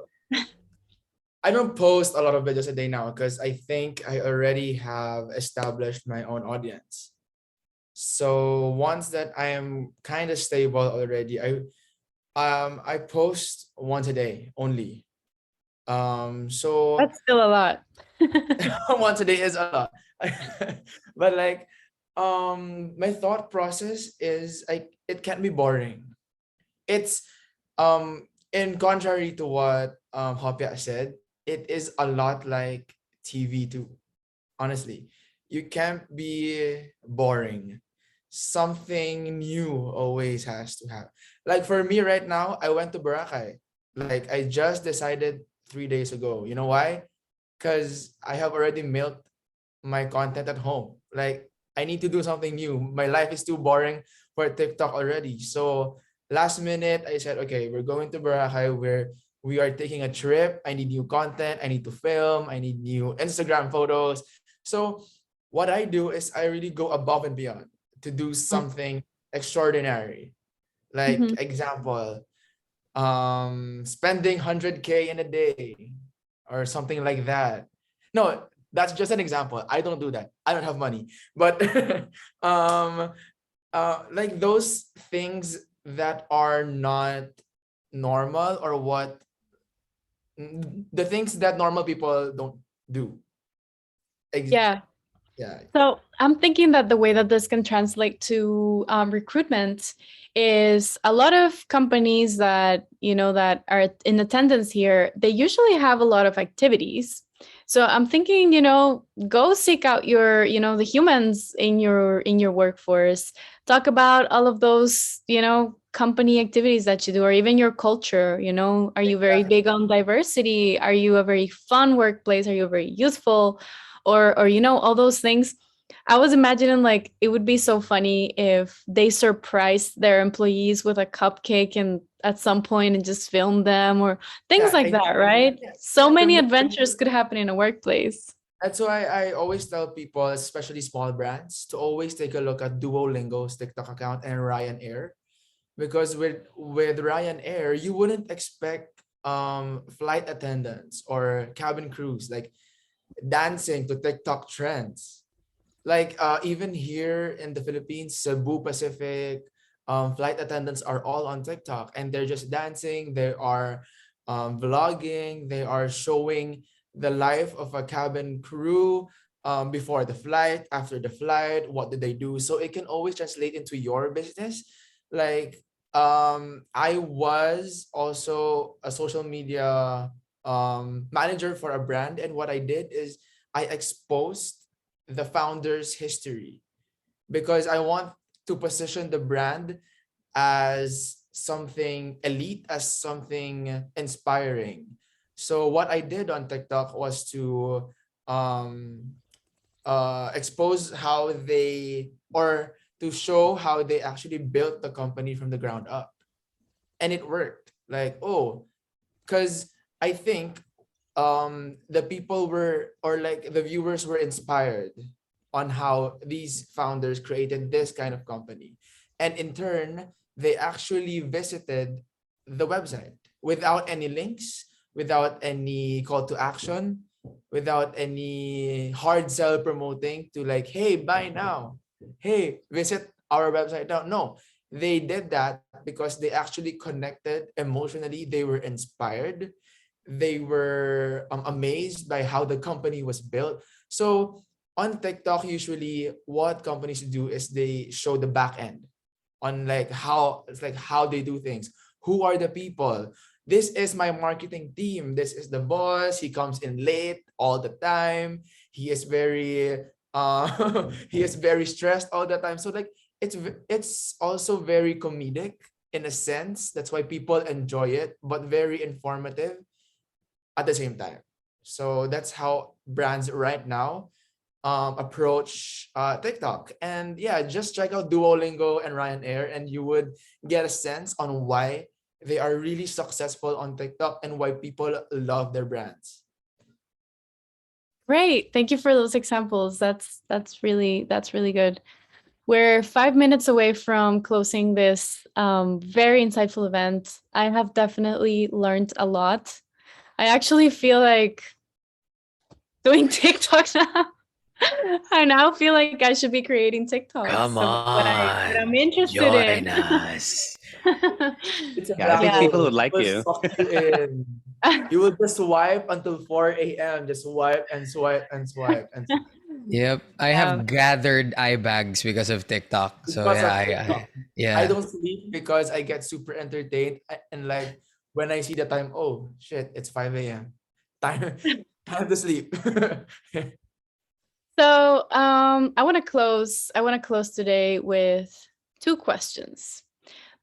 I don't post a lot of videos a day now because I think I already have established my own audience. So once that I am kind of stable already, I post once a day only. So That's still a lot. once a day is a lot. But like my thought process is like it can't be boring. It's in contrary to what Hopia said, it is a lot like TV too. Honestly, you can't be boring. Something new always has to happen. Like for me right now, I went to Boracay. Like I just decided 3 days ago. You know why? Because I have already milked my content at home. Like I need to do something new. My life is too boring for TikTok already. So last minute, I said, okay, we're going to Boracay where we are taking a trip. I need new content. I need to film. I need new Instagram photos. So what I do is I really go above and beyond to do something extraordinary. Like Mm-hmm. example, spending 100K in a day or something like that. No, that's just an example. I don't do that. I don't have money. But um like those things that are not normal, or what the things that normal people don't do. Yeah. Yeah. So I'm thinking that the way that this can translate to recruitment is a lot of companies that, that are in attendance here, they usually have a lot of activities. So I'm thinking, go seek out your, the humans in your workforce, talk about all of those, company activities that you do, or even your culture. Are you very big on diversity? Are you a very fun workplace? Are you very youthful? Or all those things. I was imagining like it would be so funny if they surprised their employees with a cupcake and at some point and just film them or things Yeah, like that, right? So the many mo- adventures could happen in a workplace. that's why I always tell people, especially small brands, to always take a look at Duolingo's TikTok account and Ryanair, because with Ryanair, you wouldn't expect flight attendants or cabin crews like dancing to TikTok trends. Like even here in the Philippines, Cebu Pacific, flight attendants are all on TikTok and they're just dancing. They are vlogging. They are showing the life of a cabin crew before the flight, after the flight. What did they do? So it can always translate into your business. Like I was also a social media manager for a brand, and what I did is I exposed the founder's history because I want to position the brand as something elite, as something inspiring. So what I did on TikTok was to um, expose how they, or to show how they actually built the company from the ground up, and it worked. Like, oh, because I think the people were, or like the viewers were inspired on how these founders created this kind of company, and in turn they actually visited the website without any links, without any call to action, without any hard sell promoting to like, hey, buy now, hey, visit our website now. No, they did that because they actually connected emotionally. They were inspired. They were amazed by how the company was built. So on TikTok, usually what companies do is they show the back end on like how it's like how they do things. Who are the people? This is my marketing team. This is the boss. He comes in late all the time. He is very he is very stressed all the time. So like it's also very comedic in a sense. That's why people enjoy it, but very informative at the same time. So that's how brands right now approach TikTok. And yeah, just check out Duolingo and Ryanair, and you would get a sense on why they are really successful on TikTok and why people love their brands. Great. Thank you for those examples. That's really good. We're 5 minutes away from closing this very insightful event. I have definitely learned a lot. I actually feel like doing TikTok now. I now feel like I should be creating TikToks Come of what I'm on, interested join in. us. It's a Yeah, I think Yeah. people would download. like We'll you. suck you in. You will just swipe until 4 a.m. Just swipe and swipe and swipe and swipe. Yep, I Yeah. have gathered eye bags because of TikTok. So Because yeah, of TikTok. I yeah. don't sleep because I get super entertained, and like when I see the time, oh shit, it's 5 a.m. Time time to sleep. So I want to close. I want to close today with two questions.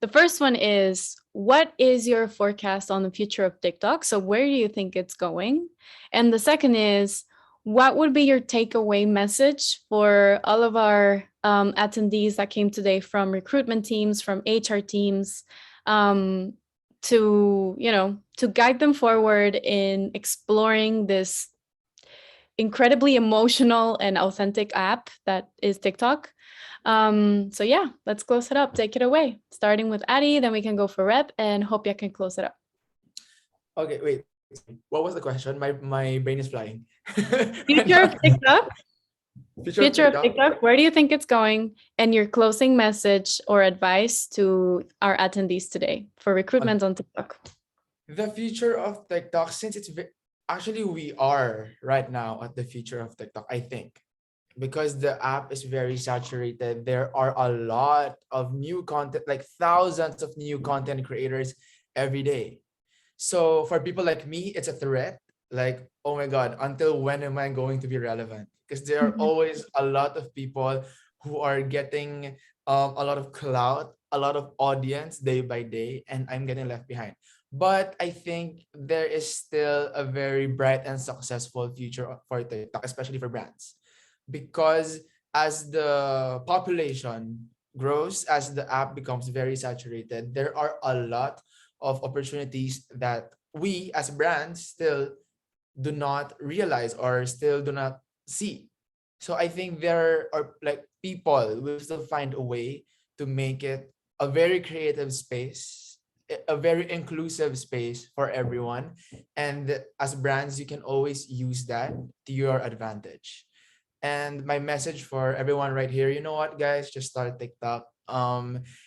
The first one is, what is your forecast on the future of TikTok? So where do you think it's going? And the second is, what would be your takeaway message for all of our attendees that came today from recruitment teams, from HR teams, to, you know, to guide them forward in exploring this incredibly emotional and authentic app that is TikTok? So yeah, let's close it up. Take it away. Starting with Addie, then we can go for Rep, and hope you can close it up. Okay, wait. What was the question? My brain is flying. Future of TikTok. Future Future of TikTok. Where do you think it's going? And your closing message or advice to our attendees today for recruitment on TikTok. The future of TikTok, since actually we are right now at the future of TikTok, I think, because the app is very saturated. There are a lot of new content, like thousands of new content creators every day. So for people like me, it's a threat. Like, oh my God, until when am I going to be relevant? Because there are always a lot of people who are getting a lot of clout, a lot of audience day by day, and I'm getting left behind. But I think there is still a very bright and successful future for TikTok, especially for brands. Because as the population grows, as the app becomes very saturated, there are a lot of opportunities that we as brands still do not realize or still do not see. So I think there are like people will still find a way to make it a very creative space, a very inclusive space for everyone. And as brands, you can always use that to your advantage. And my message for everyone right here, you know what, guys, just start TikTok.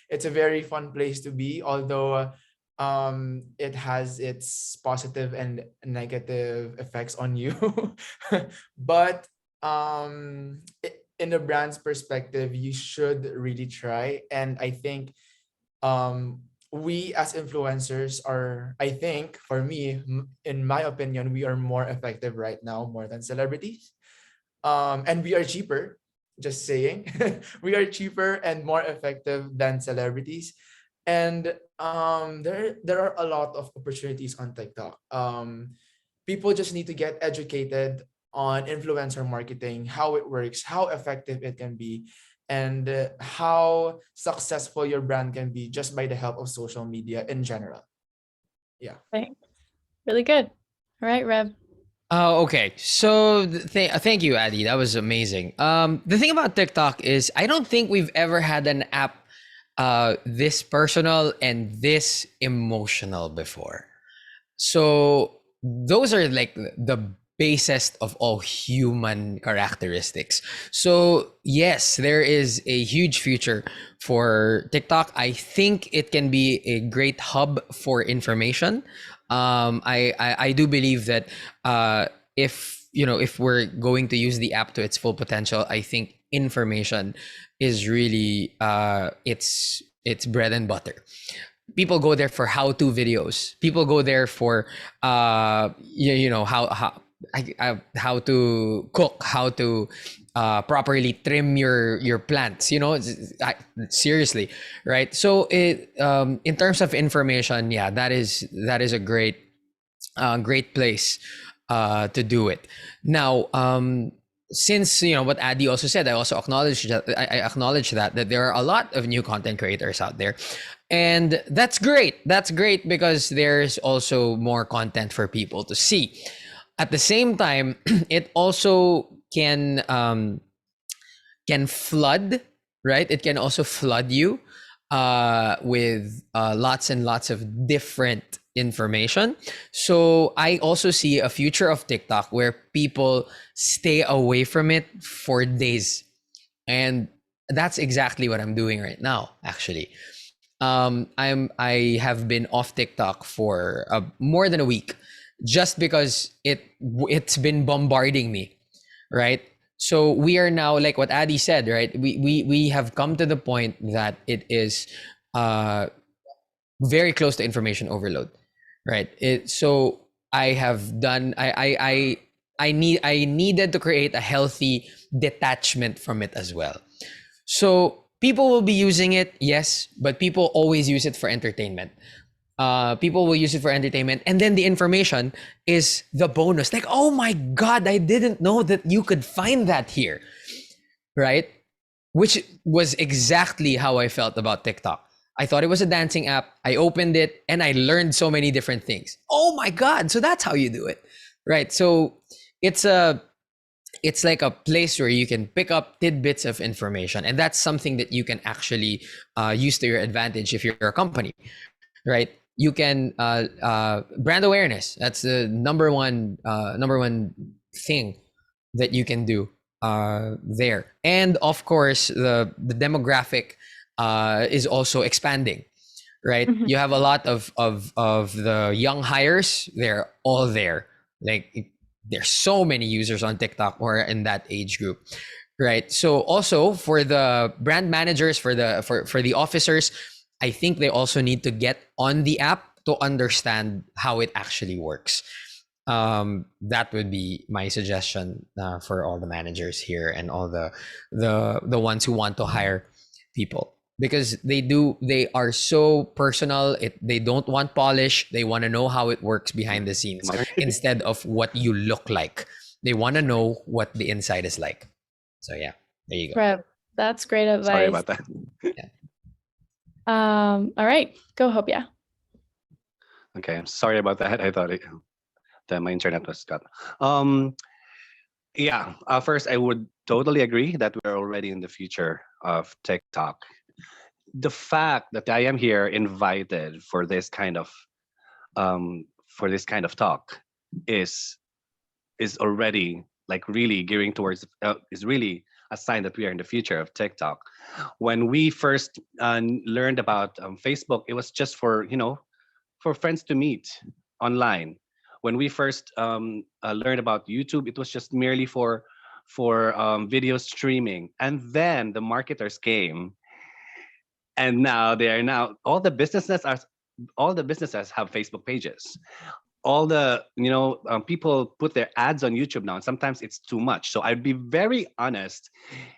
It's a very fun place to be, although it has its positive and negative effects on you. But in the brand's perspective, you should really try. And I think we as influencers are, I think for me, in my opinion, we are more effective right now more than celebrities. And we are cheaper, just saying. We are cheaper and more effective than celebrities. And there are a lot of opportunities on TikTok. People just need to get educated on influencer marketing, how it works, how effective it can be, and how successful your brand can be just by the help of social media in general. Yeah. Thanks. Really good. All right, Reb. Oh, okay. So thank you, Addy. That was amazing. The thing about TikTok is I don't think we've ever had an app this personal and this emotional before. So those are like the basest of all human characteristics. So yes, there is a huge future for TikTok. I think it can be a great hub for information. I do believe that if if we're going to use the app to its full potential, I think information is really it's bread and butter. People go there for how-to videos. People go there for how to cook, how to properly trim your plants. Seriously, right? So in terms of information, yeah, that is a great place to do it. Now, since what Addy also said, I also acknowledge that there are a lot of new content creators out there, and that's great. That's great because there's also more content for people to see. At the same time, it also can flood, right? It can also flood you with lots and lots of different information. So I also see a future of TikTok where people stay away from it for days. And that's exactly what I'm doing right now, actually. I have been off TikTok for more than a week just because it's been bombarding me, right? So we are now, like what Addy said, right? We have come to the point that it is very close to information overload, right? So I have done I needed to create a healthy detachment from it as well. So people will be using it, yes, but people always use it for entertainment. People will use it for entertainment, and then the information is the bonus. Like, oh my god, I didn't know that you could find that here, right? Which was exactly how I felt about TikTok. I thought it was a dancing app. I opened it and I learned so many different things. Oh my god! So that's how you do it, right? So it's a it's like a place where you can pick up tidbits of information, and that's something that you can actually use to your advantage if you're a company, right? You can brand awareness. That's the number one thing that you can do there. And of course, the demographic is also expanding, right? Mhm. You have a lot of the young hires. They're all there. Like there's so many users on TikTok who are in that age group, right? So also for the brand managers, for the officers, I think they also need to get on the app to understand how it actually works. That would be my suggestion for all the managers here and all the ones who want to hire people, because they are so personal. They don't want polish. They want to know how it works behind the scenes Marketing. instead of what you look like. They want to know what the inside is like. So yeah, there you go. Prep. That's great Sorry advice. about that. All right, go Hope. Yeah. Okay, I'm sorry about that. I thought that my internet was cut. Um, yeah, first, I would totally agree that we're already in the future of TikTok. The fact that I am here invited for this kind of talk is is already like really gearing towards is really a sign that we are in the future of TikTok. When we first learned about Facebook, it was just for for friends to meet online. When we first learned about YouTube, it was just merely for video streaming. And then the marketers came, and now they are now all the businesses have Facebook pages. All the people put their ads on YouTube now, and sometimes it's too much. So I'd be very honest,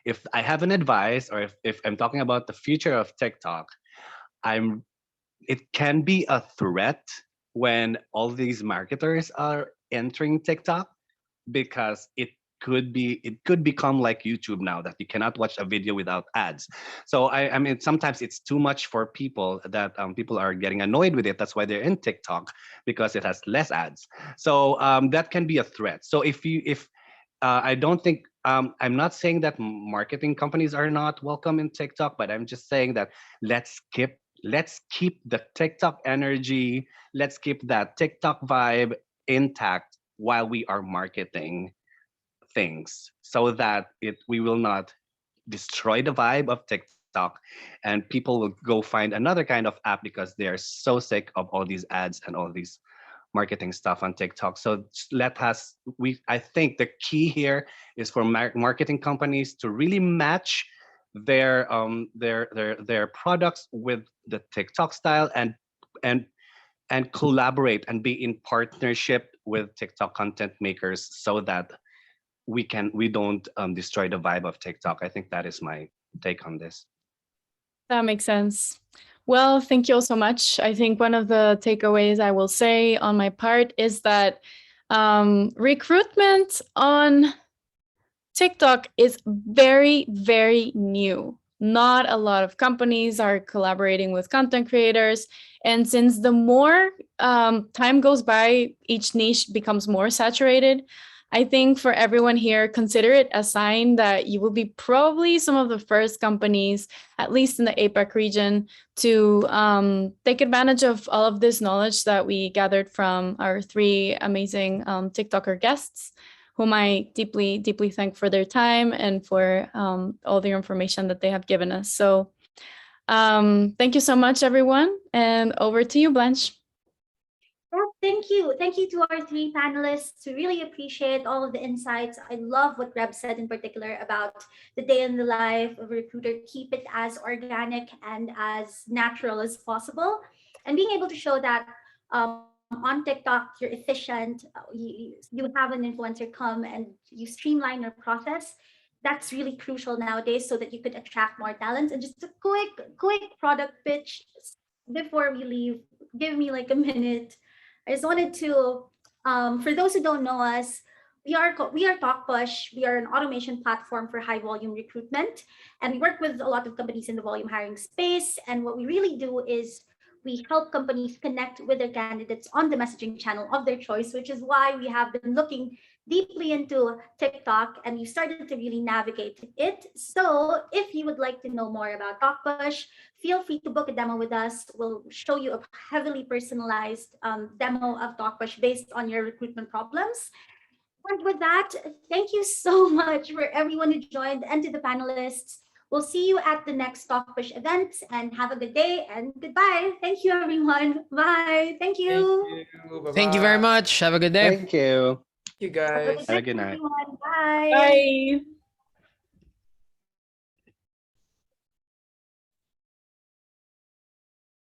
if I have an advice, or if I'm talking about the future of TikTok, I'm it can be a threat when all these marketers are entering TikTok, because it could become like YouTube now, that you cannot watch a video without ads. So I mean, sometimes it's too much for people, that people are getting annoyed with it. That's why they're in TikTok, because it has less ads. So that can be a threat. So if I don't think I'm not saying that marketing companies are not welcome in TikTok, but I'm just saying that let's keep the TikTok energy, let's keep that TikTok vibe intact while we are marketing things, so that it we will not destroy the vibe of TikTok, and people will go find another kind of app because they are so sick of all these ads and all these marketing stuff on TikTok. So let us we I think the key here is for marketing companies to really match their products with the TikTok style, and and collaborate and be in partnership with TikTok content makers, so that we don't destroy the vibe of TikTok. I think that is my take on this. That makes sense. Well, thank you all so much. I think one of the takeaways I will say on my part is that recruitment on TikTok is very, very new. Not a lot of companies are collaborating with content creators. And since the more time goes by, each niche becomes more saturated. I think for everyone here, consider it a sign that you will be probably some of the first companies, at least in the APAC region, to take advantage of all of this knowledge that we gathered from our three amazing TikToker guests, whom I deeply, deeply thank for their time and for all the information that they have given us. So thank you so much, everyone. And over to you, Blanche. Well, thank you. Thank you to our three panelists. We really appreciate all of the insights. I love what Reb said in particular about the day in the life of a recruiter. Keep it as organic and as natural as possible. And being able to show that on TikTok, you're efficient, you have an influencer come and you streamline your process. That's really crucial nowadays so that you could attract more talents. And just a quick product pitch before we leave. give me like a minute. I just wanted to, for those who don't know us, we are TalkPush. We are an automation platform for high volume recruitment, and we work with a lot of companies in the volume hiring space. And what we really do is we help companies connect with their candidates on the messaging channel of their choice, which is why we have been looking deeply into TikTok and we started to really navigate it. So if you would like to know more about TalkPush, feel free to book a demo with us. We'll show you a heavily personalized demo of TalkPush based on your recruitment problems. And with that, thank you so much for everyone who joined and to the panelists. We'll see you at the next TalkPush event and have a good day and goodbye. Thank you, everyone. Bye. Thank Thank you. you. Bye Thank you very bye. much. Have a good day. Thank you. You Have a guys. good Have a night, good night. everyone. Bye. Bye.